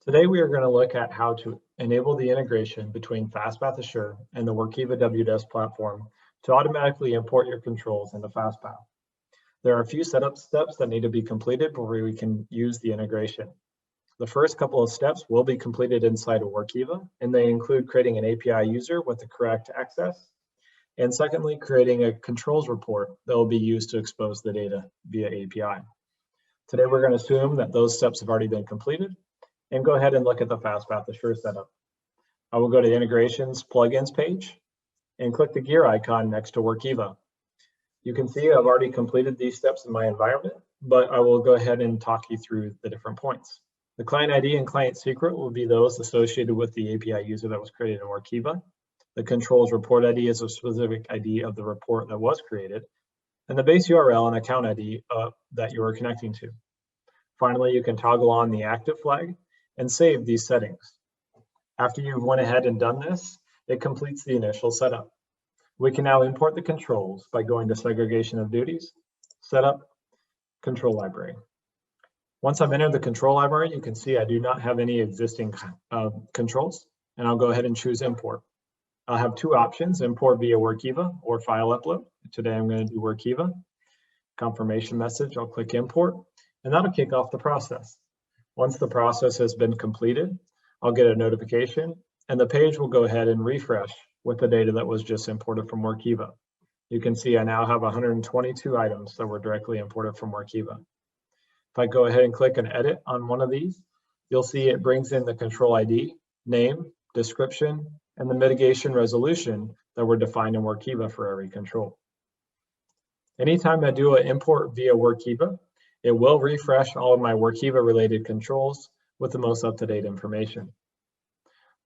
Today, we are going to look at how to enable the integration between Fastpath Assure and the Workiva Wdesk platform to automatically import your controls into Fastpath. There are a few setup steps that need to be completed before we can use the integration. The first couple of steps will be completed inside of Workiva, and they include creating an API user with the correct access, and secondly, creating a controls report that will be used to expose the data via API. Today, we're going to assume that those steps have already been completed and go ahead and look at the Fastpath Assure setup. I will go to the Integrations Plugins page and click the gear icon next to Workiva. You can see I've already completed these steps in my environment, but I will go ahead and talk you through the different points. The client ID and client secret will be those associated with the API user that was created in Workiva. The controls report ID is a specific ID of the report that was created, and the base URL and account ID that you are connecting to. Finally, you can toggle on the active flag and save these settings. After you've went ahead and done this, it completes the initial setup. We can now import the controls by going to segregation of duties, setup, control library. Once I've entered the control library, you can see I do not have any existing controls, and I'll go ahead and choose import. I'll have two options, import via Workiva or file upload. Today I'm going to do Workiva. Confirmation message, I'll click import, and that'll kick off the process. Once the process has been completed, I'll get a notification, and the page will go ahead and refresh with the data that was just imported from Workiva. You can see I now have 122 items that were directly imported from Workiva. If I go ahead and click and edit on one of these, you'll see it brings in the control ID, name, description, and the mitigation resolution that were defined in Workiva for every control. Anytime I do an import via Workiva, it will refresh all of my Workiva related controls with the most up-to-date information.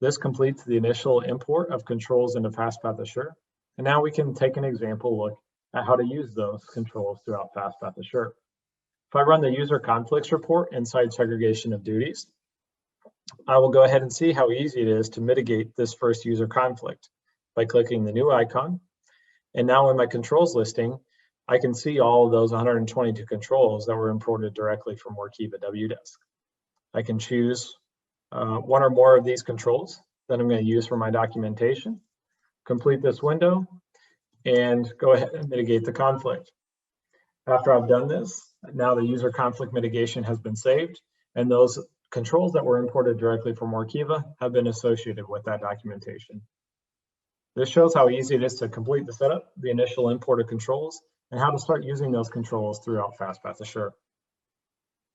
This completes the initial import of controls into Fastpath Assure, and now we can take an example look at how to use those controls throughout Fastpath Assure. If I run the user conflicts report inside segregation of duties, I will go ahead and see how easy it is to mitigate this first user conflict by clicking the new icon. And now in my controls listing, I can see all of those 122 controls that were imported directly from Workiva Wdesk. I can choose one or more of these controls that I'm going to use for my documentation, complete this window, and go ahead and mitigate the conflict. After I've done this, now the user conflict mitigation has been saved, and those controls that were imported directly from Workiva have been associated with that documentation. This shows how easy it is to complete the setup, the initial import of controls, and how to start using those controls throughout Fastpath Assure.